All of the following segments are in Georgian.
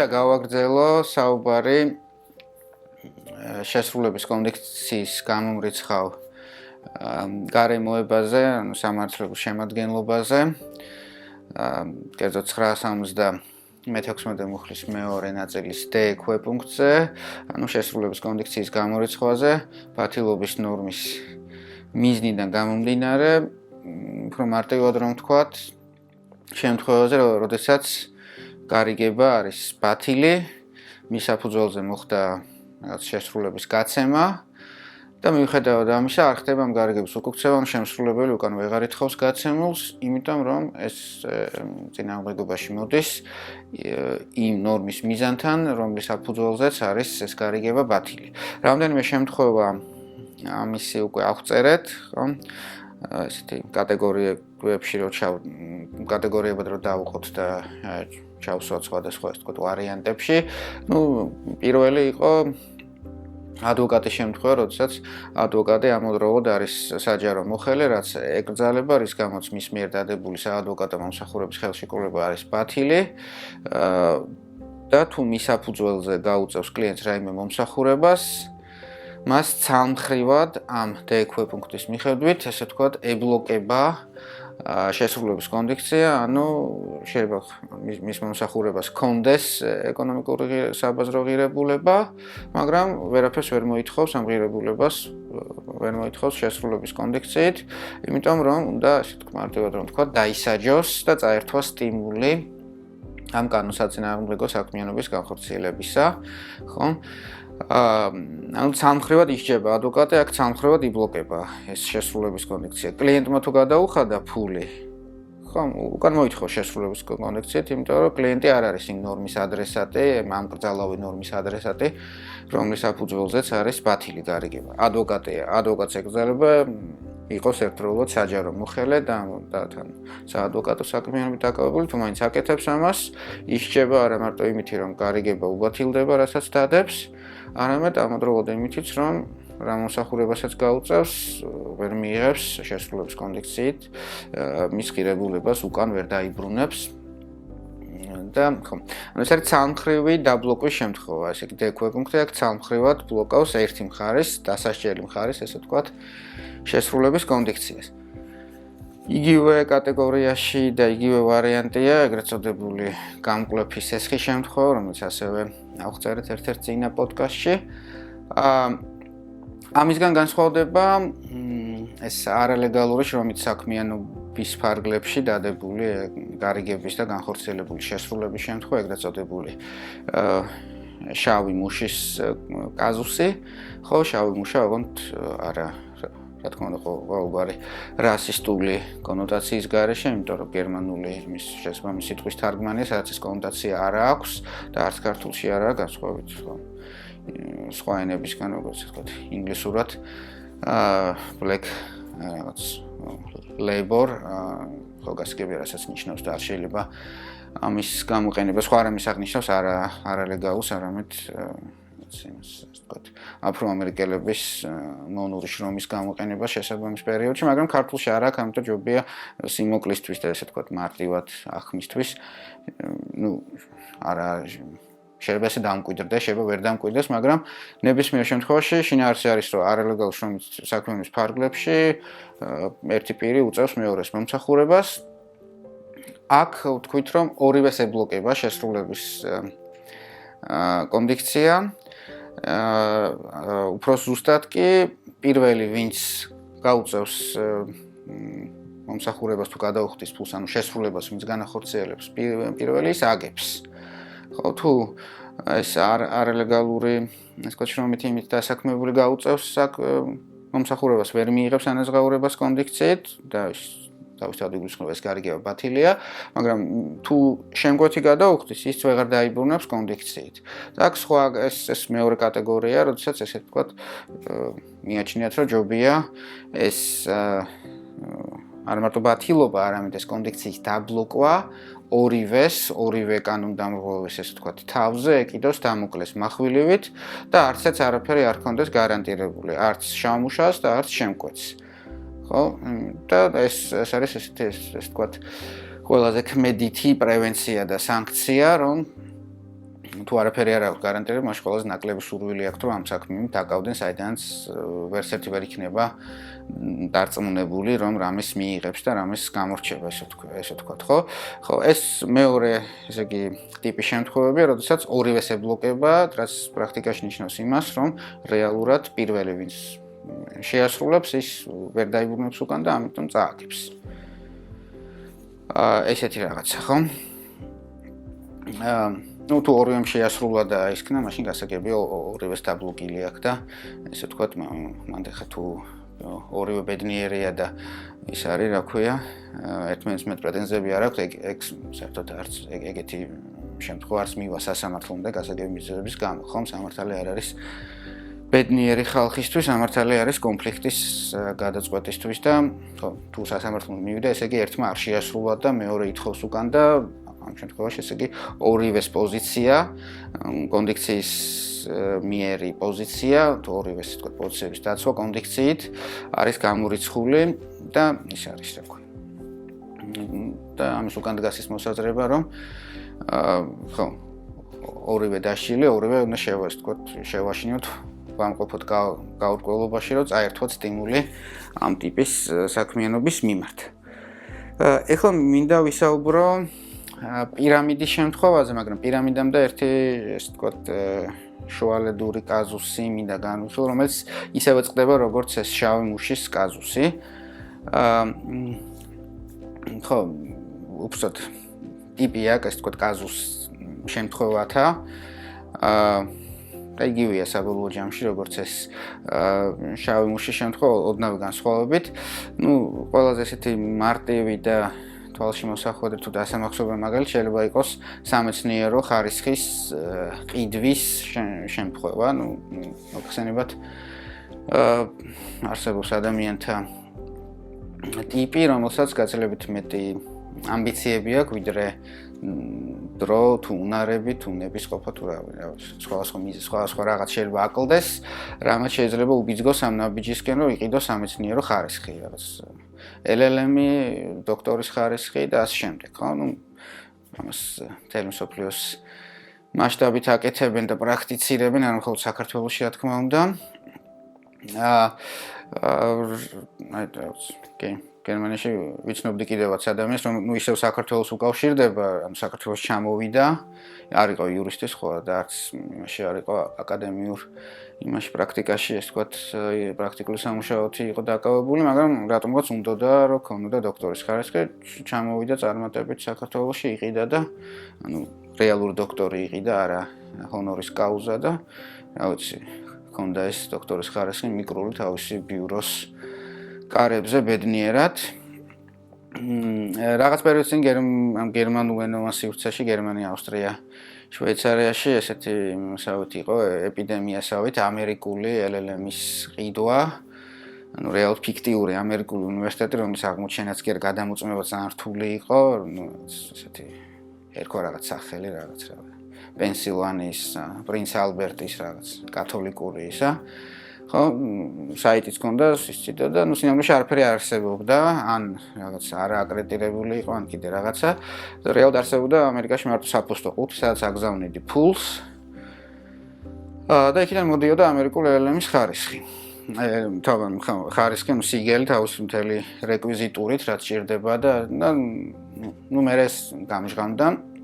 დღეა გავაგრძელო საუბარი შესრულების კონდიქციის გამომრიცხავ გარემოებაზე, ანუ სამართლებრივ შემადგენლობაზე. კერძოდ 976 მუხლის მეორე ნაწილის D ქვეპუნქტზე, ანუ შესრულების კონდიქციის გამორიცხვაზე, ბათილობის ნორმის მიზნიდან გამომდინარე, უფრო მარტივად რომ ვთქვათ, შემთხვევაზე, როდესაც გარიგება არის ბათილი, მის საფუძველზე მოხდა შესრულების გაცემა და მიუხედავად ამისა არ ხდება ამ გარიგების უკუქცევა, შემსრულებელი უკან ვეღარ ითხოვს გაცემულს, იმიტომ რომ ეს წინააღმდეგობაში მოდის იმ ნორმის მიზანთან, რომლის საფუძველზეც არის ეს გარიგება ბათილი. რამდენიმე შემთხვევა ამისი უკვე აღწერეთ, ხო? ესეთი კატეგორიებში კატეგორიებად რო დავუყოთ და ჩავსვათ სხვადასხვა ეს თქვა ვარიანტებში. პირველი იყო ადვოკატის შემთხვევა, როდესაც ადვოკატი ამავდროულად არის საჯარო მოხელე, რაც ეკრძალება, რის გამოც მის მიერ დადებული საადვოკატო მომსახურების ხელშეკრულება არის ბათილი და თუ მის საფუძველზე გაუწევს კლიენტს რაიმე მომსახურებას, მას ცალმხრივად ამ D ქვეპუნქტის მიხედვით, ესე ვთქვათ, ებლოკება შესრულების კონდიქცია, ანუ შეიძლება მის მომსახურებას ჰქონდეს ეკონომიკური საბაზრო ღირებულება, მაგრამ ვერაფერს ვერ მოითხოვს ამ ღირებულებას, ვერ მოითხოვს შესრულების კონდიქციით, იმიტომ რომ უნდა, ესე მარტივად რომ ვთქვათ, დაისაჯოს და წაერთვას სტიმული ამ კანონსაწინააღმდეგო საქმიანობის განხორციელებისა, ხო? ანუ ცალმხრივად ისჯება ადვოკატი, აქ ცალმხრივად იბლოკება ეს შესრულების კონდიქცია. კლიენტმა თუ გადაუხადა ფული, ხო, უკან მოითხოვს შესრულების კონდიქციით, იმიტომ რომ კლიენტი არ არის იმ ნორმის ადრესატი, ამ კრძალავი ნორმის ადრესატი, რომლის საფუძველზეც არის ბათილი გარიგება. ადვოკატს ეკრძალება იყოს ერთდროულად საჯარო მოხელე და თან საადვოკატო საქმიანობით დაკავებული, თუ მაინც აკეთებს ამას, ისჯება არა მარტო იმითი, რომ გარიგება უბათილდება, რასაც დადებს, არამედ ამავდროულად იმითიც, რომ რა მომსახურებასაც გაუწევს, ვერ მიიღებს შესრულების კონდიქციით, მის ღირებულებას უკან ვერ დაიბრუნებს და ხო. ანუ ეს არის ცალმხრივი დაბლოკვის შემთხვევა, ესე იგი D ქვეპუნქტი აქ ცალმხრივად ბლოკავს ერთი მხარის, დასასჯელი მხარის, ესე ვთქვათ, შესრულების კონდიქციას. იგივე კატეგორიაში და იგივე ვარიანტია, ეგრეთ წოდებული გამკვლეფის ესხის შემთხვევა, რომელიც ასევე ავწერეთ ერთ-ერთ წინა პოდკასტში. ამისგან განსხვავდება ეს არალეგალური შრომით საქმიანობის ფარგლებში დადებული გარიგების და განხორციელებული შესრულების შემთხვევა, ეგრეთ წოდებული შავი მუშის კაზუსი, ხო, შავი მუშა ოღონდ არა რა თქმა უნდა ყოველგვარი რასისტული კონოტაციის გარეშე, იმიტომ რომ გერმანული მის შესაბამისი სიტყვის თარგმანია, სადაც ეს კონოტაცია არ აქვს და არც ქართულში არაა განსხვავებით, ხო. სხვა ენებისგან, როგორც ვთქვათ, ინგლისურად black რაღაც labor, ხო გასაგებია, რასაც ნიშნავს და არ შეიძლება ამის გამოყენება სხვა რამის აღნიშნავს არალეგალს, არამედ იმას ვთქვათ, აფროამერიკელების მონური შრომის გამოყენება შესაბამის პერიოდში, მაგრამ ქართულში არ აქვს, ამიტომ ჯობია სიმოკლისთვის და ესე ვთქვათ, მარტივად ახმისთვის, არა შეიძლება ესე დამკვიდრდეს, შეიძლება ვერ დამკვიდრდეს, მაგრამ ნებისმიერ შემთხვევაში შინაარსი არის, რომ არალეგალურ შრომით საქმიანობის ფარგლებში ერთი პირი უწევს მეორეს მომსახურებას. აქ ვთქვით, რომ ორივეს ებლოკება შესრულების კონდიქცია. უფრო ზუსტად კი პირველი, ვინც გაუწევს მომსახურებას თუ გადაუხდის ფულს, ანუ შესრულებას, ვინც განახორციელებს პირველი, ის აგებს. ხო, თუ ეს არალეგალური, ეს ვთქვათ, შრომით იმით დასაქმებული გაუწევს მომსახურებას, ვერ მიიღებს ანაზღაურებას კონდიქციით და თავისთავად იგულისხმება ეს გარიგება ბათილია, მაგრამ თუ შემკვეთი გადაუხდის, ის ვეღარ დაიბრუნებს კონდიქციით. აქ სხვა ეს მეორე კატეგორია, როდესაც ესე ვთქვათ, მიაჩნიათ, რომ ჯობია ეს არ მარტო ბათილობა, არამედ ეს კონდიქციის დაბლოკვა ორივე კანონდამრღვევის, ესე ვთქვათ, თავზე ეკიდოს დამოკლეს מחვილივით და არცაც არაფერი არ ქონდეს გარანტირებული, არც შავმუშას და არც შემკვეთს. ხო? და ეს არის ესეთი, ესე ვთქვათ, ყველაზე ქმედითი პრევენცია და სანქცია, რომ თუ არაფერი არ აქვს გარანტირებული, მაშინ ყველაზე ნაკლები სურვილი აქვს, რომ ამ საქმემ დაკავდნენ, საიდანაც ვერც ერთი ვერ იქნება დარწმუნებული, რომ რამეს მიიღებს და რამეს გამორჩება, ესე ვთქვათ, ხო? ხო, ეს მეორე, ესე იგი, ტიპის შემთხვევებია, როდესაც ორივეს ებლოკება, რაც პრაქტიკაში ნიშნავს იმას, რომ რეალურად პირველი, ვინც შეასრულებს, ის ვერ დაიბრუნებს უკან და ამიტომ წააგებს. ესეთი რაღაცა, ხო? ну თუ ორივემ შეასრულა და ისქნა, მაშინ გასაგებია ორივეს დაბლოკილი აქვს და ესე ვთქვათ, მანდ ხა თუ ორივე ბედნიერია და ის არის, რა ქვია, ერთმანეთს მეტ პრეტენზიები არ აქვს, ეგ საერთოდ არც ეგეთი შემთხვევა არც მივა სასამართლომდე გასაგები მიზეზების გამო, ხომ? სამართალი არ არის ბედნიერი ხალხისთვის, სამართალი არის კონფლიქტის გადაწყვეტისთვის და ხო, თუ სასამართლომ მივიდა, ესე იგი ერთმა არ შეასრულა და მეორე ითხოვს უკან და ამ შემთხვევაში ესე იგი ორივეს პოზიცია, კონდიქციის მიერი პოზიცია, თუ ორივეს თქვა პოზიციების დაცვა კონდიქციით არის გამორიცხული და ის არის, რა ქვია. და ამის უკან დგას ის მოსაზრება, რომ ხო, ორივე დაშილი, ორივე უნდა შევაშინოთ ვამყოფოთ გაურკვევლობაში, რომ წაერთვათ სტიმული ამ ტიპის საქმიანობის მიმართ. ეხლა მინდა ვისაუბრო პირამიდის შემთხვევაზე, მაგრამ პირამიდამდე ერთი, ესე ვთქვათ, შუალედური კაზუსი მინდა განვიხილო, რომელიც ისევე წყდება, როგორც ეს შავი მუშის კაზუსი. ხო, უბრალოდ ტიპია, ასე ვთქვათ, კაზუს შემთხვევათა. და იგივეა საბოლოო ჯამში, როგორც ეს შავი მუშის შემთხვევა, ოდნავ განსხვავებით. ну, ყველაზე ესეთი მარტივი და თვალში მოსახვედრი თუ დასამახსოვრებელი მაგალითი შეიძლება იყოს სამეცნიერო ხარისხის ყიდვის შემთხვევა. ну, მოხსენებათ არსებობს ადამიანთა ტიპი, რომელსაც გაცილებით მეტი ამბიციები აქვს, ვიდრე დრო თუ უნარები თუ ნებისყოფა თუ სხვა რაღაც შეიძლება აკლდეს, რამაც შეიძლება უბიძგოს ამ ნაბიჯისკენ, რომ იყიდოს სამეცნიერო ხარისხი, რაღაც LLM-ი, დოქტორის ხარისხი და ასე შემდეგ, ხო? ну, ამას მთელი მსოფლიოს მასშტაბით აკეთებენ და პრაქტიცირებენ, არ მხოლოდ საქართველოში, რა თქმა უნდა. გერმანიაში ვიცნობდი კიდევაც ადამიანს, რომ ну ისევ საქართველოს უკავშირდება, ანუ საქართველოს ჩამოვიდა, არ იყო იურისტი სხვა და არც იმაში არ იყო აკადემიურ იმაში პრაქტიკაში, ეს თქვათ, პრაქტიკული სამუშაოთი იყო დაკავებული, მაგრამ რატომღაც უნდოდა, რომ ქონოდა დოქტორის ხარისხი, ჩამოვიდა წარმატებით საქართველოში, იყიდა და ანუ რეალური დოქტორი იყიდა, არა ჰონორის კაუზა და რა ვიცი, ქონდა ეს დოქტორის ხარისხი მიკრული თავისი ბიუროს კარებზე ბედნიერად. რაღაც პერიოდს წინ გერმანულ ენოვან სივრცეში, გერმანია, ავსტრია, შვეიცარიაში ესეთი მსავით იყო ეპიდემიასავით ამერიკული LLM-ის ყიდვა, ანუ რეალურად ფიქტიური ამერიკული უნივერსიტეტი, რომლის აღმოჩენაც კი არ გადამოწმება ძალიან რთული იყო, ესეთი ერქვა რაღაც სახელი, რაღაც პენსილვანიის, პრინც ალბერტის რაღაც კათოლიკური ისა. ხო, საიტიც ჰქონდა, ისწიდა და ნუ სინამდვილეში არაფერი არ არსებობდა, ან რაღაც არა აკრედიტირებული იყო, ან კიდე რაღაცა. რეალურად არსებობდა ამერიკაში მარტო საფოსტო ყუთი, სადაც აგზავნიდი ფულს. და იქიდან მოდიოდა ამერიკული LLM-ის ხარისხი. თავად ხარისხი, ნუ სიგელი თავისი მთელი რეკვიზიტურით, რაც ჭირდება და ნუ მე ეს გამჟღავნდა.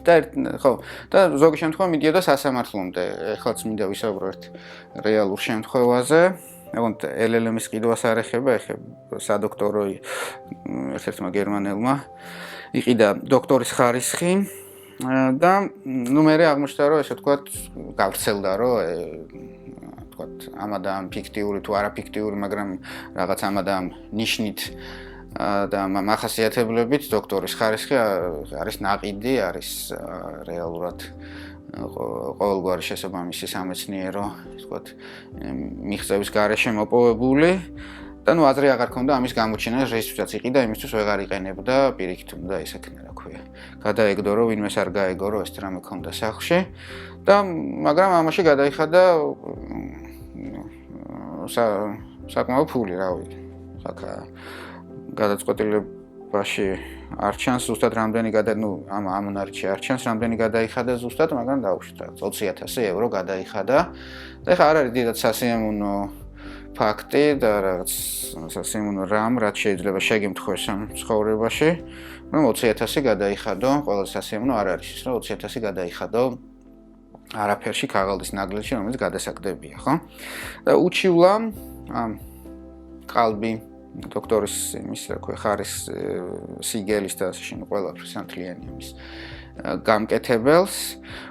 და ზოგი შემთხვევა მიდიოდა სასამართლომდე. ეხლაც მინდა ვისაუბრო ერთ რეალურ შემთხვევაზე. ოღონდ LLM-ის ყიდვას არ ეხება, ეხება სადოქტორო ერთ-ერთმა გერმანელმა იყიდა დოქტორის ხარისხი და ნუ მე აღმოჩნდა, რომ ესე ვთქვათ, გავრცელდა, რომ ვთქვათ, ამადამ ფიქტიური თუ არაფიქტიური, მაგრამ რაღაც ამადამ ნიშნით და მახასიათებლებით დოქტორის ხარისხი არის ნაყიდი, არის რეალურად ყოველგვარი შესაბამისი სამეცნიერო, ვთქვათ, მიღწევის გარეშე მოპოვებული და ნუ აზრი აღარ ქონდა ამის გამოჩენა, რისთვისაც იყიდა, იმისთვის ვეღარ იყენებდა, პირიქით უნდა ისექნა, რა ქვია. გადაეგდო, რომ ვინმეს არ გაეგო, რომ ეს რამე ქონდა სახლში და მაგრამ ამაში გადაიხადა საკმაო ფული, რა ვიცი. გადაწყვეტილება ბაში არ ჩანს ზუსტად რამდენი ამ უნარჩი არ ჩანს რამდენი გადაიხადა ზუსტად, მაგრამ დავუშვით რაღაც 20,000 евро გადაიხადა. და ეხლა არ არის დიდად სასიამოვნო ფაქტი და რაღაც სასიამოვნო რამ, რაც შეიძლება შეგემთხვეს ამ ცხოვრებაში, რომ 20,000 გადაიხადო, ყველა სასიამოვნო არ არის ის, რომ 20,000 გადაიხადო არაფერში ქაღალდის ნაგლეში, რომელიც გადასაგდებია, ხო? და უჩივლა ამ ყალბი დოქტორის იმის რა ქვია ხარის სიგელის და ასე შემდეგ ყველაფრის ანთლიანი ამის გამკეთებელს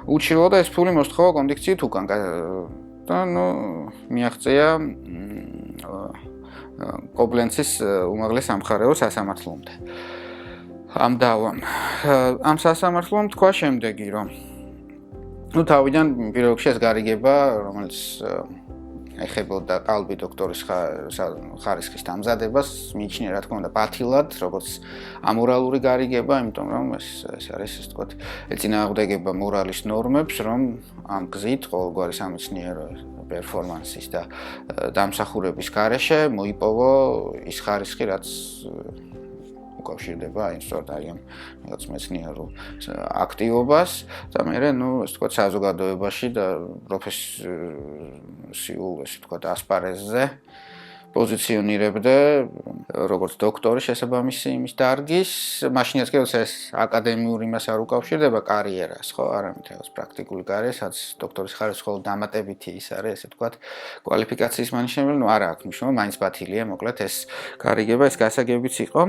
უჩივლა და ეს ფული მოსთხოვა კონდიქციით უკან და მიაღწია კობლენცის უმაღლეს სამხარეო სასამართლომდე. ამ დავამ ამ სასამართლომ თქვა შემდეგი რომ თავიდან პირველ რიგში ეს გარიგება რომელიც ეხებოდა ყალბი დოქტორის ხარისხის დამზადებას მიიჩნია რა თქმა უნდა პათილად როგორც ამორალური გარიგება, იმიტომ რომ ეს არის ასე ვთქვათ ეწინააღმდეგება მორალის ნორმებს, რომ ამ გზით ყოველგვარი სამეცნიერო პერფორმანსის და დამსახურების გარეშე მოიპოვო ის ხარისხი, რაც უკავშირდება აი სწორედ ამ რაღაც მეცნიერულ აქტივობას და მე ასე ვთქვათ საზოგადოებაში და პროფესიულ ასე ვთქვათ ასპარეზზე პოზიციონირებდა როგორც დოქტორი შესაბამისი იმის დარგის, მაშინაც კი ეს აკადემიური იმას არ უკავშირდება კარიერას, ხო, არამედ რაღაც პრაქტიკული კარიერას, რაც დოქტორის ხარისხი ხოლმე დამატებითი ის არის, ასე ვთქვათ, კვალიფიკაციის მანიშნებელი, არა აქვს მნიშვნელობა, მაინც პათილია, მოკლედ ეს გარიგება, ეს გასაგებიც იყო.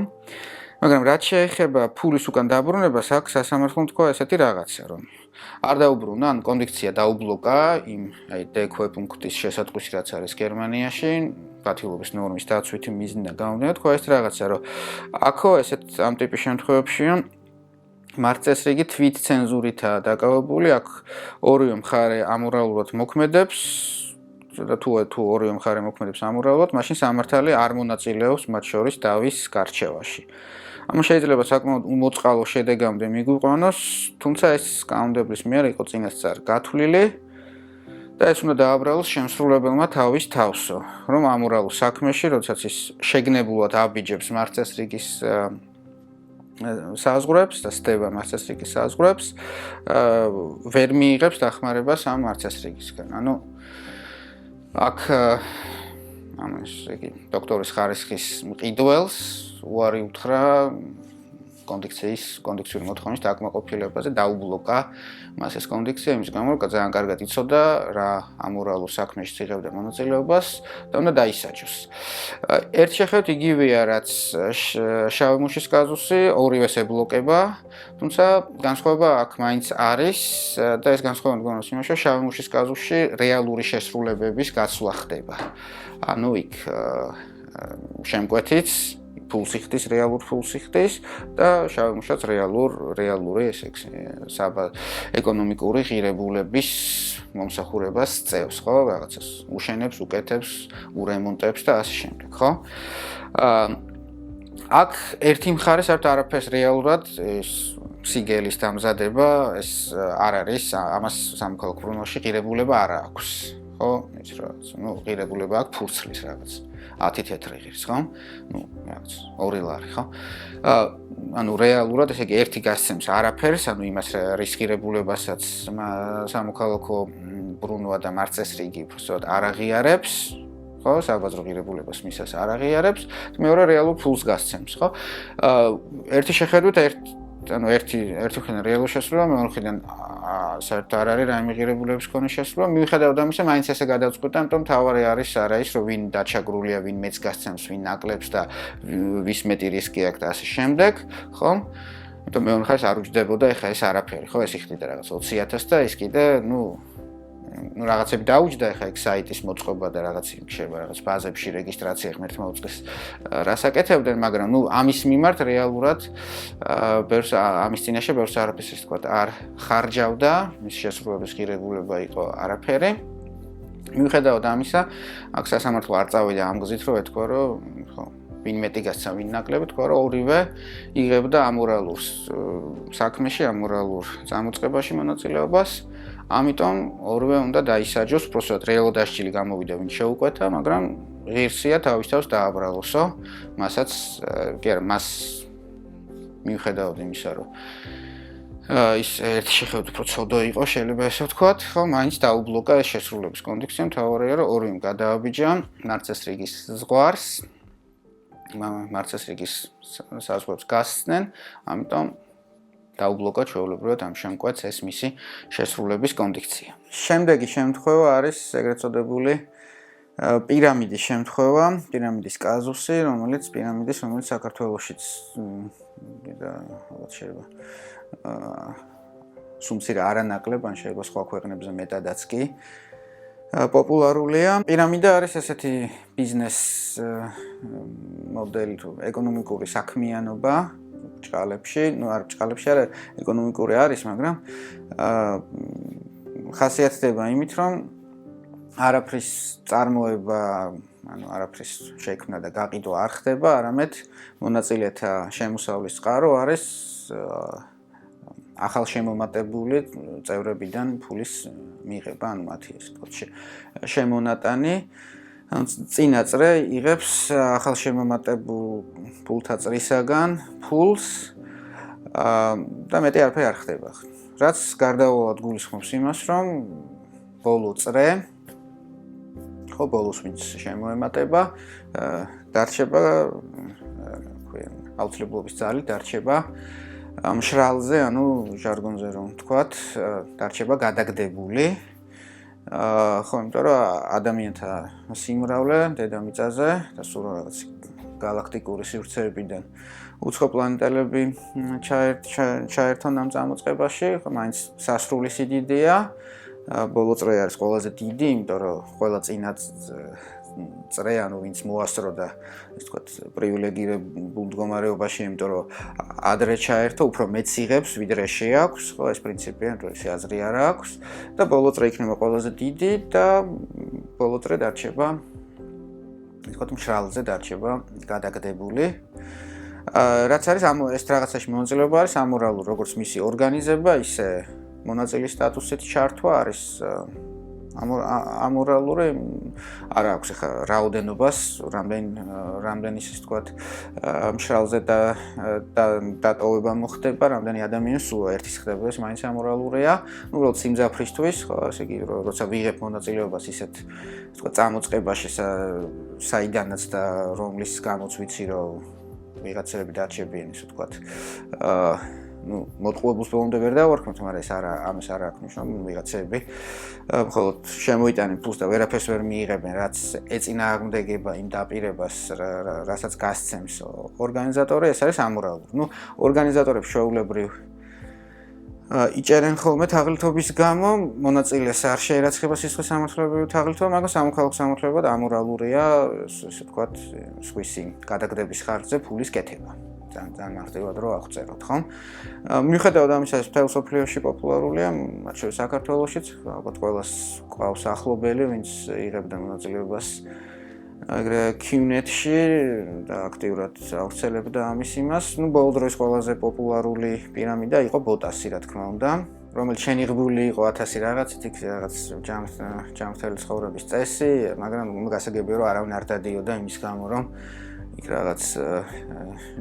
მაგრამ რაც შეეხება ფულის უკან დაბრუნებას, აქ სასამართლომ თქვა ესეთი რაღაცა, რომ არ დაუბრუნა, ან კონდიქცია დაუბლოკა იმ აი DQ პუნქტის შესატყვისი, რაც არის გერმანიაში, პათილობის ნორმის დაცვითი მიზნიდან გამომდინარე, თქვა ეს რაღაცა, რომ აქო ესეთ ამ ტიპის შემთხვევებში მარწესრიგი თვით ცენზურითაა დაკავებული, აქ ორივე მხარე ამორალურად მოქმედებს და თუ ორივე მხარე მოქმედებს ამორალურად, მაშინ სამართალი არ მონაწილეობს მათ შორის დავის გარჩევაში. ამან შეიძლება საკმაოდ უმოწყალო შედეგამდე მიგვიყვანოს, თუმცა ეს კანონმდებლის მიერ იყო წინასწარ გათვლილი და ეს უნდა დააბრალოს შემსრულებელმა თავის თავსო, რომ ამორალურ საქმეში, როდესაც ის შეგნებულად აბიჯებს მარწესრიგის საზღვრებს და სდება მარწესრიგის საზღვრებს, ვერ მიიღებს დახმარებას ამ მარწესრიგისგან. ანუ აქ დოქტორის ხარისხის მყიდველს უარი უთხრა კონდიქციური მოთხოვნის დაკმაყოფილებაზე დაუბლოკა მას ეს კონდიქცია იმის გამო, რომ ძალიან კარგად იცოდა რა ამორალურ საქმეში იღებდა მონაწილეობას და უნდა დაისაჯოს. ერთი შეხედვით იგივეა, რაც შავი მუშის კაზუსი, ორივეს ებლოკება, თუმცა განსხვავება აქ მაინც არის და ეს განსხვავება მდგომარეობს იმაში, რომ შავი მუშის კაზუსში რეალური შესრულებების გაცვლა ხდება. ანუ იქ შემკვეთიც ფულს იხდის, რეალურ ფულს იხდის და შავი მუშაც რეალური ესე ეკონომიკური ღირებულების მომსახურებას წევს, ხო, რაღაცას უშენებს, უკეთებს, ურემონტებს და ასე შემდეგ, ხო? აქ ერთი მხარე საერთოდ არაფერს რეალურად ეს სიგელის დამზადება ეს არ არის, ამას სამოქალაქო ბრუნვაში ღირებულება არ აქვს, ხო? ის რაღაც, ღირებულება აქვს ფურცლის რაღაც 10 თეთრი ღირს, ხო? რაღაც 2 ლარი, ხო? ანუ რეალურად ესე იგი ერთი გასცემს არაფერს, ანუ იმას რისკირებულებასაც სამოქალაქო ბრუნვა და მარწესრიგი უბრალოდ არ აღიარებს, ხო? საბაზრო ღირებულებას მისას არ აღიარებს, მეორე რეალურ ფულს გასცემს, ხო? ერთი შეხედვით ერთი მხრიდან რეალურ შესრულება, მეორე მხრიდან საერთოდ არ არის რაიმე ღირებულების მქონე შესრულება, მიუხედავად ამისა, მაინც ესე გადავწყვეტა, იმიტომ თავარი არის არა ის, რომ ვინ დაჩაგრულია, ვინ მეც გასცემს, ვინ ნაკლებს და ვის მეტი რისკი აქვს და ასე შემდეგ, ხო? იმიტომ მეორე მხარეს არ უჯდებოდა ეხა ეს არაფერი, ხო? ეს იხდიდა რაღაც 20,000 და ის კიდე, რაღაცები დაუჯდა ეხა ეგ საიტის მოწყობა და რაღაც იქნება რაღაც ბაზებში რეგისტრაცია ღმერთმა უწყეს რას აკეთებდნენ, მაგრამ ამის მიმართ რეალურად ამის წინაშე ბევრს არაფერს ისე თქვა არ ხარჯავდა, მის შესრულების ღირებულება იყო არაფერი. მიუხედავად ამისა, აქ სასამართლო არ წავიდა ამ გზით, რომ ეთქვა, რომ ხო, ვინ მეტი გასცა, ვინ ნაკლები, თქვა, რომ ორივე იღებდა ამორალურ საქმეში, ამორალურ წამოწყებაში მონაწილეობას. ამიტომ ორივე უნდა დაისაჯოს, უბრალოდ რეალურად დასჯილი გამოვიდა, ვინ შეუკვეთა, მაგრამ ღირსია თავის თავს დააბრალოსო, მასაც კი არა, მას მიუხედავად იმისა, რომ ის ერთი შეხედვით უფრო ცოდო იყო, შეიძლება ესე ვთქვათ, ხო, მაინც დაუბლოკა ეს შესრულების კონდიქცია, მთავარია, რომ ორივემ გადააბიჯა მარცეს რიგის ზღვარს, მარცეს რიგის საზღვრებს გასცდნენ, ამიტომ დაუბლოკა ჩვეულებრივად ამ შემკვეთს ეს მისი შესრულების კონდიქცია. შემდეგი შემთხვევა არის ეგრეთ წოდებული პირამიდის შემთხვევა, პირამიდის კაზუსი, რომელიც საქართველოშიც ალბათ შეიძლება სუმცირე არანაკლებ, ან შეიძლება სხვა ქვეყნებზე მეტადაც კი პოპულარულია. პირამიდა არის ესეთი ბიზნეს მოდელი თუ ეკონომიკური საქმიანობა ბრჭყალებში, არ ბრჭყალებში არა, ეკონომიკური არის, მაგრამ ხასიათდება იმით, რომ არაფრის წარმოება, არაფრის შექმნა და გაყიდვა არ ხდება, არამედ მონაწილეთა შემოსავლის წყარო არის ახალშემომატებული წევრებიდან ფულის მიღება, ანუ მათი ესე ვთქვათ შემონატანი, წინაწრე იღებს ახალშემომატებულ ფულთა წრისაგან ფულს და მეტი არაფერი არ ხდება. რაც გარდაუვალად გულისხმობს იმას, რომ ბოლო წრე ხო ბოლოს ვინც შემოემატება, დარჩება აუცილებლობის ძალით დარჩება მშრალზე, ანუ ჟარგონზე რომ ვთქვათ, დარჩება გადაგდებული. ხო, იმიტომ რომ ადამიანთა სიმრავლე დედამიწაზე და სულ რაღაც galaktikuri სივრცეებიდან უცხო პლანეტელები ჩაერთონ ამ წამოწყებაში, მაინც სასრული სიდიდეა. ბოლო წრე არის ყველაზე დიდი, იმიტომ რომ ყველა წინა წრე, ანუ ვინც მოასწრო და ესე ვთქვათ, პრივილეგირებულ მდგომარეობაში, იმიტომ რომ ადრე ჩაერთო, უფრო მეც იღებს, ვიდრე შეაქვს, ხო, ეს პრინციპია, ანუ ეს აზრი არ აქვს და ბოლო წრე იქნება ყველაზე დიდი და ბოლო წრე დარჩება, ესე ვთქვათ, მშრალზე დარჩება გადაგდებული. რაც არის ეს რაღაცაში მონაწილეობა არის ამორალური, როგორც მისი ორგანიზება, ისე მონაწილის სტატუსით ჩართვა არის ამორალური, არ აქვს ხა რაოდენობას, რამდენი ისე ვთქვათ, მშრალზე დატოვება მოხდება, რამდენი ადამიანი სულ ერთის ხდება, ეს მაინც ამორალურია. უბრალოდ სიმძაფრისთვის, ხო, ასე იგი, როცა ვიღებ მონაწილეობას ისეთ ვთქვათ, წამოწყებაში, საიდანაც და რომლის გამოც ვიცი, რომ ვიღაცები დარჩებიან, ისე ვთქვათ, მოტყუებულს ბოლომდე ვერ დავარქმევთ, მაგრამ ეს ამას არ აქვს მნიშვნელობა, ვიღაცები მხოლოდ შემოიტანენ ფულს და ვერაფერს ვერ მიიღებენ, რაც ეწინააღმდეგება იმ დაპირებას, რასაც გასცემს ორგანიზატორი, ეს არის ამორალური. ორგანიზატორებს ჩვეულებრივ იჭერენ ხოლმე თაღლითობის გამო, მონაწილეს არ შეერაცხება სისხლის სამართლებრივი თაღლითობა, მაგრამ სამოქალაქო სამართლებრივად ამორალურია, ესე ვთქვათ, სხვისი გადაგდების ხარჯზე ფულის კეთება. ძალიან მარტივად რო აღწეროთ, ხო? მიუხედავად ამისა, ეს მთელ მსოფლიოში პოპულარულია, მათ შორის საქართველოშიც, ალბათ ყველას ყავს ახლობელი, ვინც იღებდა მონაწილეობას ეგრე Q-net-ში და აქტიურად ავრცელებდა ამის იმას. ბოლო დროის ყველაზე პოპულარული პირამიდა იყო ბოტასი, რა თქმა უნდა, რომელიც შენიღბული იყო 1000 რაღაცით, იქ რაღაც ჯანმრთელი ცხოვრების წესი, მაგრამ გასაგებია, რომ არავინ არ დადიოდა იმის გამო, რომ იქ რაღაც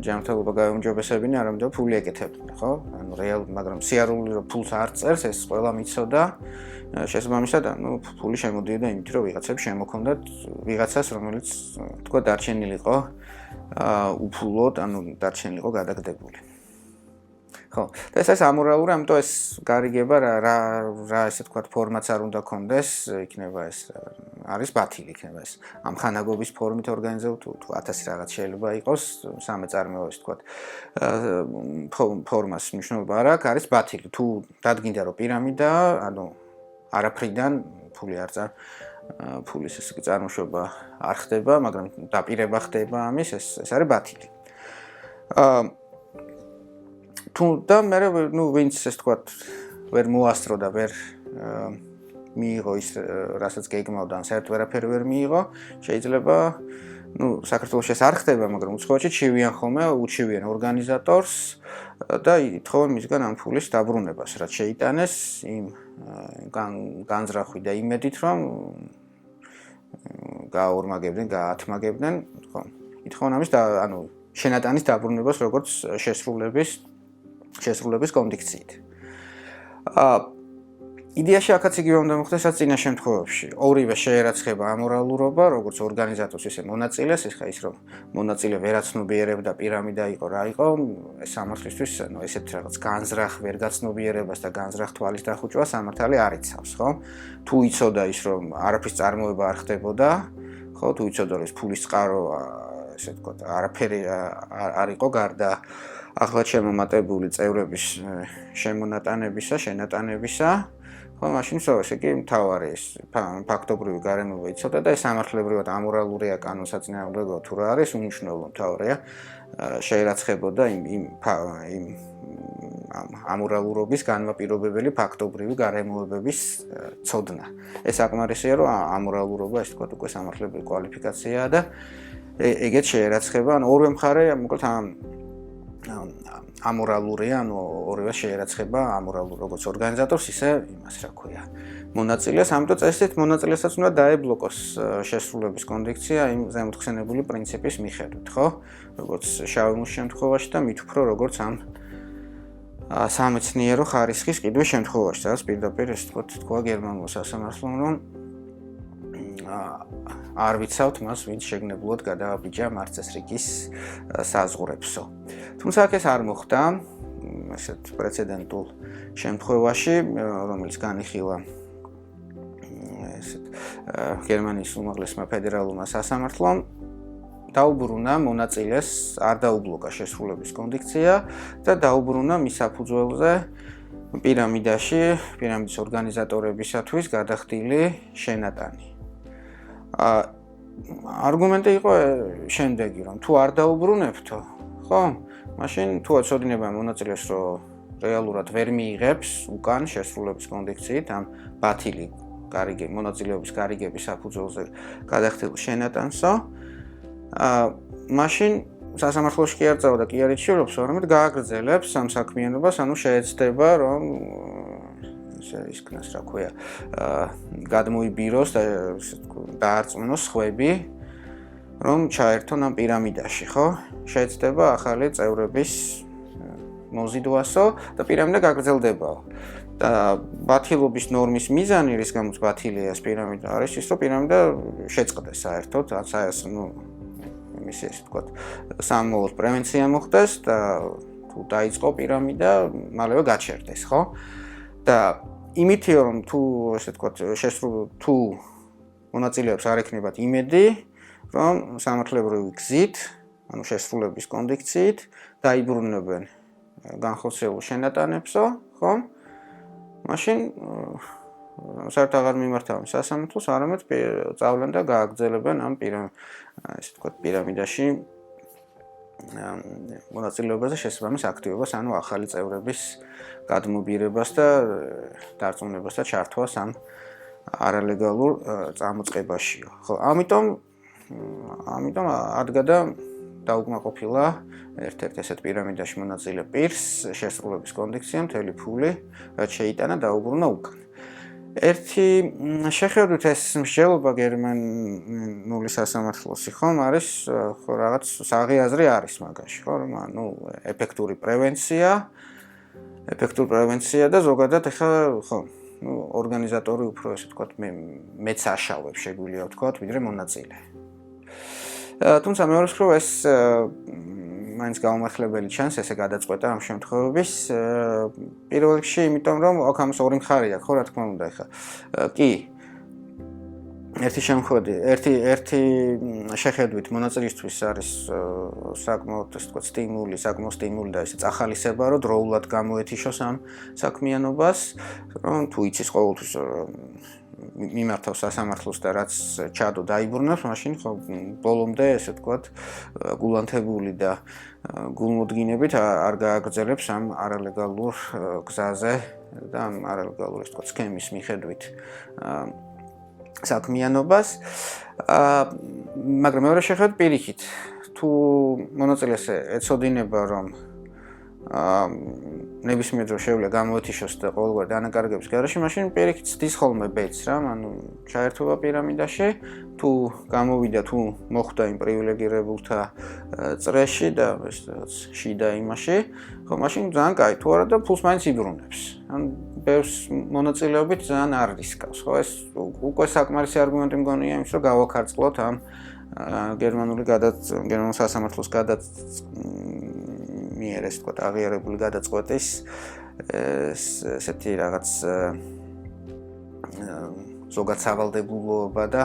ჯანმრთელობა გაეუმჯობესებინა, არამედ ფული ეკეთებდნენ, ხო? ანუ რეალურად, მაგრამ სიარული რომ ფულს არ წერს, ეს ყველა მიცოდა. შესაბამისად, ფული შემოდიოდა იმით, რომ ვიღაცებს შემოქონდათ ვიღაცას, რომელიც თქვა დარჩენილიყო უფულოდ, ანუ დარჩენილიყო გადაგდებული. ხო, და ეს ამორალური, ამიტომ ეს გარიგება რა ესე თქვა ფორმაც არ უნდა კონდეს, იქნება ეს არის ბათილი, იქნება ეს ამ ხანაგობის ფორმით ორგანიზებულ თუ 1000 რაღაც შეიძლება იყოს, სამეწარმეო ესე თქვა ფორმას მნიშვნელობა არ აქვს, არის ბათილი. თუ დადგინდა რომ პირამიდაა, ანუ არაფრიდან ფული არ ფულის ესე წარმოშობა არ ხდება, მაგრამ დაპირება ხდება ამის, ეს არის ბათილი. და მე ვინც ეს თქვათ ვერ მოასწრო და ვერ მიიღო ის რასაც გეგმავდა, ან საერთოდ ვერაფერი ვერ მიიღო, შეიძლება საქართველოში ეს არ ხდება, მაგრამ უცხოეთში ჩივიან ხოლმე, უჩივიან ორგანიზატორს და ითხოვენ მისგან ამ ფულის დაბრუნებას, რაც შეიტანეს იმ განზრახვი და იმედით, რომ გააორმაგებდნენ, გაათმაგებდნენ, ხო, ითხოვენ ამის და ანუ შენატანის დაბრუნებას როგორც შესრულების კონდიქციით. იდეაში აქაც იგივე უნდა მოხდეს, რაც წინა შემთხვევებში. ორივე შეერაცხება ამორალურობა, როგორც ორგანიზატორს, ისე მონაწილეს, ეხლა ის რომ მონაწილე ვერაცნობიერებდა პირამიდა იყო რა იყო, ეს სამართლისთვის, ესეთ რაღაც განზრახ ვერ გაცნობიერებას და განზრახ თვალის დახუჭვას სამართალი არ იცავს, ხო? თუ იცოდა ის რომ არაფრის წარმოება არ ხდებოდა, ხო, თუ იცოდა რომ ეს ფულის წყარო, ესე ვთქვათ, არაფერი არ იყო გარდა ახლად შემომატებული წევრების შემონატანებისა, შენატანებისა, ხო, მაშინ ესე კი მთავარი ეს ფაქტობრივი გარემოება იცოდა და ეს სამართლებრივად ამორალურია, კანონსაწინააღმდეგოა თუ რა არის, უმნიშვნელო მთავარია შეერაცხებოდა იმ ამორალურობის განმაპირობებელი ფაქტობრივი გარემოებების ცოდნა. ეს საკმარისია, რომ ამორალურობა, ესე ვთქვათ, უკვე სამართლებრივი კვალიფიკაციაა და ეგეც შეერაცხება, ანუ ორივე მხარე, მოკლედ ამორალურია, ანუ ორივე შეერაცხება ამორალურ როგორც ორგანიზატორს, ისე იმას, რა ქვია, მონაწილეს. ამიტომ წესით მონაწილესაც უნდა დაებლოკოს შესრულების კონდიქცია იმ ზემოთხსენებული პრინციპის მიხედვით, ხო? როგორც შავი მუხის შემთხვევაში და მით უფრო როგორც ამ სამეცნიერო ხარისხის კიდევ შემთხვევაში, სადაც პირდაპირ ეს თქვა გერმანულ სასამართლომ, რომ არ ვიცავთ მას, ვინც შეგნებულად გადააბიჯა მარცესრიგის საზღვრებსო. თუმცა აქ ეს არ მოხდა, ესეთ პრეცედენტულ შემთხვევაში, რომელიც განიხილა ესეთ გერმანიის უმაღლესმა ფედერალურმა სასამართლომ, დაუბრუნა მონაწილეს, არ დაუბლოკა შესრულების კონდიქცია და დაუბრუნა მის საფუძველზე პირამიდაში, პირამიდის ორგანიზატორებისათვის გადახდილი შენატანი. არგუმენტი იყო შემდეგი, რომ თუ არ დაუბრუნებთო, ხო? მაშინ თუ აწოდინება მონაწილეს, რომ რეალურად ვერ მიიღებს უკან შესრულების კონდიქციით ამ ბათილი მონაწილეობის გარიგების საფუძველზე გადახდილ შენატანსო, მაშინ სასამართლოში კი არ წავა და კი არ იცილობს, არამედ გააგრძელებს ამ საქმიანობას, ანუ შეეცდება, რომ ის იქნას, რა ქვია, გადმოიბიროს და დაარწმუნოს ხვები, რომ ჩაერთონ ამ პირამიდაში, ხო? შეეცდება ახალი წევრების მოზიდვასო და პირამიდა გაგრძელდებაო. და ბათილობის ნორმის მიზანი, რის გამოც ბათილია ეს პირამიდა, არის ის, რომ პირამიდა შეწყდეს საერთოდ, ისე ვთქვათ, სამმოვლოს პრევენცია მოხდეს და თუ დაიწყო პირამიდა, მალევე გაჩერდეს, ხო? და იმითი რომ თუ ესე ვთქვათ, თუ მონაწილეებს არ ექნებათ იმედი, რომ სამართლებრივი გზით, ანუ შესრულების კონდიქციით დაიბრუნებენ განხორციელულ შენატანებსო, ხო? მაშინ საერთოდ აღარ მიმართავენ სასამართლოს, არამედ წავლენ და გააგრძელებენ ამ ესე ვთქვათ, პირამიდაში მონაწილეობას და შესაბამის აქტივობას, ანუ ახალი წევრების გადმობირებას და დარწმუნებას და ჩართვას ამ არალეგალურ წამოწყებაშიო. ხო, ამიტომ ადგა და დაუკმაყოფილა ერთ-ერთ ესეთ პირამიდაში მონაწილე პირს შესრულების კონდიქცია მთელი ფული, რაც შეიტანა დაუბრუნა უკან. ერთი შეხედვით ეს მსჯელობა გერმანული სასამართლოსი ხომ არის, ხო, რაღაც საღი არის მაგაში, ხო, რომ ეფექტური პრევენცია და ზოგადად ეხლა ხო, ორგანიზატორი უფრო ესე ვთქვათ, მეც აშავებს შეგვიძლია ვთქვათ, ვიდრე მონაწილე. თუმცა მეორე მხრივ ეს მაინც გაუმართლებელი ჩანს ესე გადაწყვეტა ამ შემთხვევების პირველ რიგში, იმიტომ რომ აქ ამას ორი მხარე აქვს, ხო, რა თქმა უნდა, ეხლა კი ერთი შეხედვით მონაწილისთვის არის საკმაოდ ესე ვთქვათ სტიმული და ესე წახალისება, რომ დროულად გამოეთიშოს ამ საქმიანობას, რომ თუ იცის ყოველთვის მიმართავს სასამართლოს და რაც ჩადო დაიბრუნებს, მაშინ ხო ბოლომდე ესე ვთქვათ გულანთებული და გულმოდგინებით არ გააგრძელებს ამ არალეგალურ გზაზე და ამ არალეგალურ ესე ვთქვათ სქემის მიხედვით საქმიანობას, მაგრამ მეორე შეხედვით პირიქით, თუ მონაწილეს ეცოდინება, რომ ნებისმიერ დროს შეუძლია გამოეთიშოს და ყოველგვარი დანაკარგების გარეშე, მაშინ პირიქით ცდის ხოლმე ბედს რა, ანუ ჩაერთვება პირამიდაში, თუ გამოვიდა, თუ მოხვდა იმ პრივილეგირებულთა წრეში და ეს რაღაც შიდა იმაში, ხო, მაშინ ძალიან კაი, თუ არა და ფულს მაინც იბრუნებს. ან ბევრს მონაწილეობით ძალიან არ რისკავს, ხო, ეს უკვე საკმარისი არგუმენტი მგონია იმის, რომ გავაქარწყლოთ ამ გერმანულ სასამართლოს მიერ ეს თქვა აღიარებული გადაწყვეტის ესეთი რაღაც ზოგად სავალდებულობა და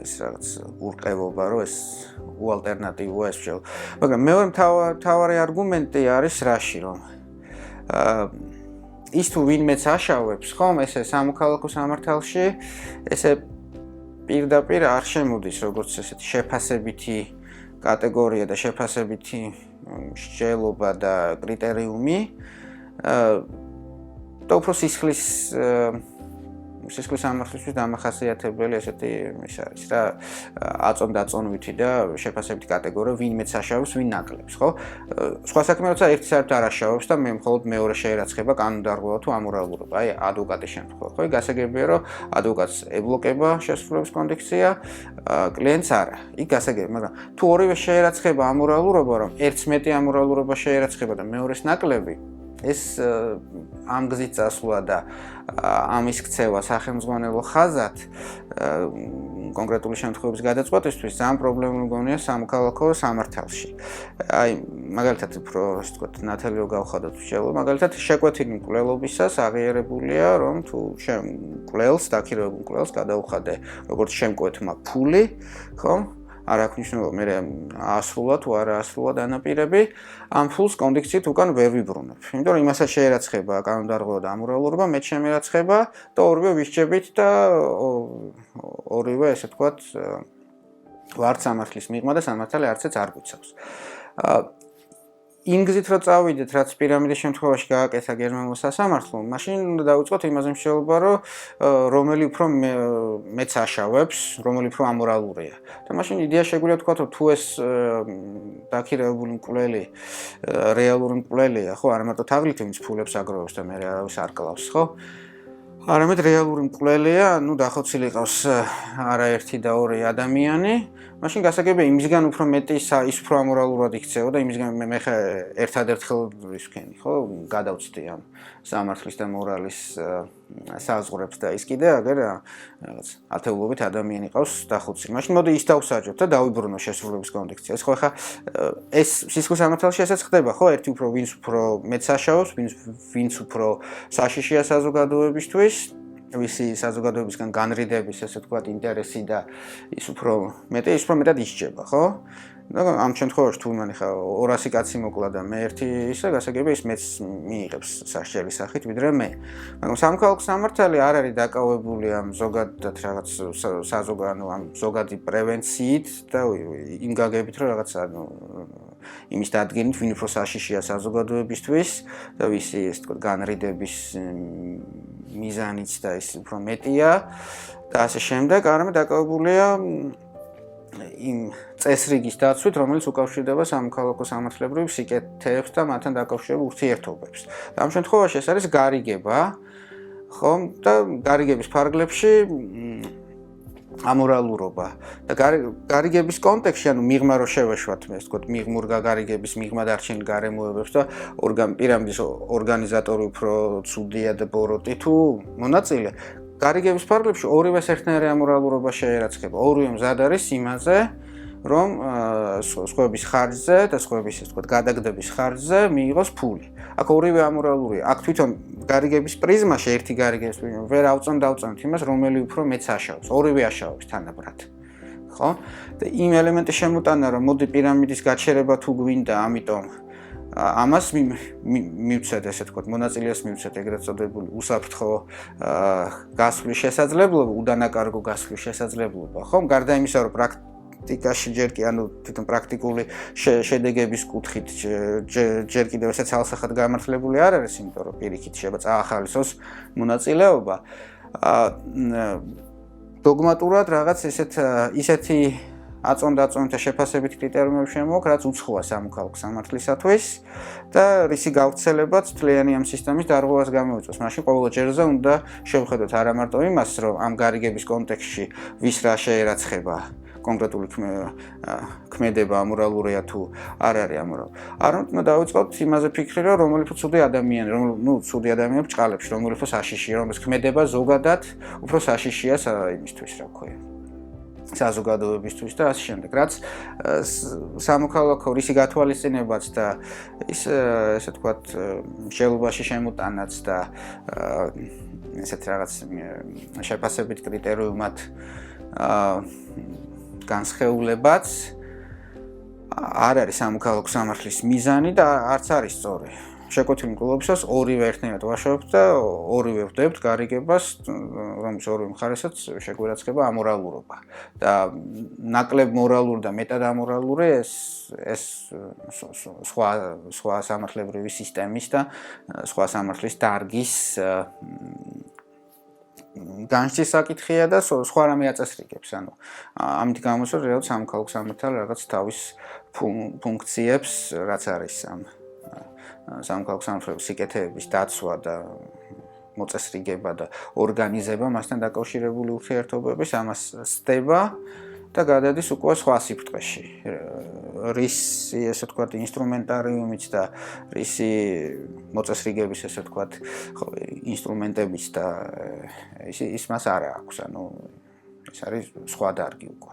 ეს რაღაც ურყევობა, რომ ეს უალტერნატივოა ეს შეულ. მაგრამ მეორე მთავარი არგუმენტი არის რაში, რომ ის თუ ვინმეც აშავებს, ხომ, ესე სამოქალაქო სამართალში, ესე პირდაპირ არ შემოდის როგორც ესეთი შეფასებითი კატეგორია და შეფასებითი მსჯელობა და კრიტერიუმი და უფრო სისხლის სამართლისთვის დამახასიათებელი ესეთი ის არის რა აწონ-დაწონვითი და შეფასებითი კატეგორია ვინმეც აშავებს, ვინ ნაკლებს, ხო? სხვა საქმე როცა ერთი საერთოდ არ აშავებს და მე მხოლოდ მეორე შეერაცხება კანონდარღვევა თუ ამორალურობა, აი ადვოკატის შემთხვევა, ხო? გასაგებია, რომ ადვოკატს ებლოკება შესრულების კონდიქცია, კლიენტს არა. იქ გასაგებია, მაგრამ თუ ორივე შეერაცხება ამორალურობა, რომ ერთს მეტი ამორალურობა შეერაცხება და მეორეს ნაკლები, ეს ამ გზით წასვლა და ამის ქცევა სახელმძღვანელო ხაზად კონკრეტული შემთხვევების გადაწყვეტისთვის ძალიან პრობლემური მგონია სამოქალაქო სამართალში. აი, მაგალითად, უფრო ასე ვთქვათ, ნათელი რო გავხადოთ ვშელო, მაგალითად, შეკვეთილი მკვლელობისას აღიარებულია, რომ თუ მკვლელს, დაქირავებულ მკვლელს გადაუხადე როგორც შემკვეთმა ფული, ხო? არ აქვს მნიშვნელობა, მე აასრულა თუ არა აასრულა დანაპირები, ამ ფულს კონდიქციით უკან ვერ ვიბრუნებ. იმიტომ რომ იმასაც შეერაცხება კანონდარღვევა და ამორალურობა, მეც შემერაცხება და ორივე ვისჯებით და ორივე, ესე ვთქვათ, ვართ სამართლის მიღმა და სამართალი არცეც არ გვიცავს. იმ გზით რო წავიდეთ, რაც პირამიდის შემთხვევაში გააკეთა გერმანულ სასამართლომ, მაშინ უნდა დავიწყოთ იმაზე მსჯელობა, რომ რომელი უფრო მეც აშავებს, რომელი უფრო ამორალურია. და მაშინ იდეა შეგვიძლია ვთქვათ, რომ თუ ეს დაქირავებული მკვლელი რეალური მკვლელია, ხო, არა მარტო თაღლითი, ვინც ფულებს აგროვებს და მე არავის არ კლავს, ხო? არამედ რეალური მკვლელია, ну დახოცილი ყავს არაერთი და ორი ადამიანი, მაშინ გასაგებია იმისგან უფრო მეტი ის უფრო ამორალურად იქცევა და იმისგან მე ხა ერთადერთხელ ის ვქენი, ხო, გადავწდი ამ სამართლის და მორალის საზღვრებს და ის კიდე აგერ რაღაც ათეულობით ადამიანი ყავს დახოცილი. მაშინ მოდი ის დავსაჯოთ და დავიბრუნო შესრულების კონდიქცია. ეს ხო ხა ეს სისხლის სამართალში ესეც ხდება, ხო, ერთი უფრო ვინც უფრო მეც აშავებს, ვინც უფრო საშიშია საზოგადოებისთვის, ვისი საზოგადოებისგან განრიდების, ესე ვთქვათ, ინტერესი და ის უფრო მეტად ისჯება, ხო? ამ შემთხვევაში თუ მან ხა 200 კაცი მოკლა და მე ერთი ისე გასაგებია ის მეც მიიღებს სასჯელის სახით ვიდრე მე. მაგრამ სამოქალაქო სამართალი არ არის დაკავებული ამ ზოგადად რაღაც საზოგადო ამ ზოგადი პრევენციით და იმ გაგებით რომ რაღაც ანუ იმის დადგენით ვინ უფრო საშიშია საზოგადოებისთვის და ვისი ესე ვთქვათ განრიდების მიზანიც და ის უფრო მეტია და ასე შემდეგ, არამედ დაკავებულია იმ წესრიგის დაცვით, რომელიც უკავშირდება სამოქალაქო სამართლებრივ სიკეთეებს და მათთან დაკავშირებულ ურთიერთობებს. ამ შემთხვევაში ეს არის გარიგება, ხო, და გარიგების ფარგლებში ამორალურობა. და გარიგების კონტექსტში, ანუ მიღმა რო შევეშვათ, მე ვთქვათ, მიღმურ გარიგების მიღმა დარჩენილ გარემოებებს და პირამიდის ორგანიზატორი უფრო ცუდია და ბოროტი თუ მონაწილე. გარიგების ფარგლებში ორივეს ერთნაირი ამორალურობა შეერაცხება. ორივე მზად არის იმაზე, რომ სხვების ხარჯზე და სხვების ესე ვთქვათ გადაგდების ხარჯზე მიიღოს ფული. აქ ორივე ამორალურია. აქ თვითონ გარიგების პრიზმაში ერთი გარიგების პრიზმა ვერ დავწონთ იმას, რომელი უფრო მეც აშავებს. ორივე აშავებს თანაბრად. ხო? და იმ ელემენტი შემოტანა, რომ მოდი პირამიდის გაჩერება თუ გვინდა, ამიტომ ამას მივცეთ, ესე ვთქვათ, მონაწილეას მივცეთ ეგრეთ წოდებული უსაფრთხო გასვლის შესაძლებლობა, უდანაკარგო გასვლის შესაძლებლობა, ხო? გარდა იმისა, რომ პრაქტიკაში ჯერ კი ანუ თვითონ პრაქტიკული შედეგების კუთხით ჯერ კიდევ ესეც ალსახად გამართლებული არ არის, იმიტომ რომ პირიქით შეიძლება წაახალისოს მონაწილეობა. დოგმატურად რაღაც ისეთი აწონდა შეფასებით კრიტერიუმები შემოაქვს, რაც უცხოა სამოქალაქო სამართლისათვის და რისი გავრცელებაც თლიანი ამ სისტემის დარღვევას გამოიწვევს. მაშინ ყოველ ჯერზე უნდა შევხედოთ არა მარტო იმას, რომ ამ გარიგების კონტექსტში ვის რა შეერაცხება კონკრეტული ქმედება ამორალურია თუ არ არის ამორალური. არამედ უნდა დავიწყოთ იმაზე ფიქრი, რომ რომელი ცუდი ადამიანი, ცუდი ადამიანი ბრჭყალებში, რომელი საშიშია, რომელს ქმედება ზოგადად უფრო საშიშია იმისთვის, რა ქვია. საზოგადოებისთვის და ასე შემდეგ, რაც სამოქალაქო რისი გათვალისწინებაც და ის ესე ვთქვათ შეელობაში შემოტანაც და ესეთ რაღაც შეფასებით კრიტერიუმად განსხეულებაც არ არის სამოქალაქო სამართლის მიზანი და არც არის სწორი. შეკვეთილი მკვლელობისას ორივე ერთნაირად ვაშორებთ და ორივე ვხვდებთ გარიგებას, რომლის ორივე მხარესაც შეგვირაცხება ამორალურობა. და ნაკლებ მორალური და მეტად ამორალური ეს სხვა სამართლებრივი სისტემის და სხვა სამართლის დარგის განსჯის საკითხია და სხვა რამე აწესრიგებს. ანუ ამით გამოსვლა რეალურად სამოქალაქო სამართალი რაღაც თავის ფუნქციებს, რაც არის სამოქალაქო სამართლების სიკეთეების დაცვა და მოწესრიგება და ორგანიზება, მასთან დაკავშირებული ურთიერთობების ამას სდება და გადადის უკვე სხვა სიფრთხეში. რისი ესე ვთქვათ ინსტრუმენტარიუმიც და რისი მოწესრიგების ესე ვთქვათ ინსტრუმენტების და ის მას არ აქვს. ანუ ეს არის სხვა დარგი უკვე.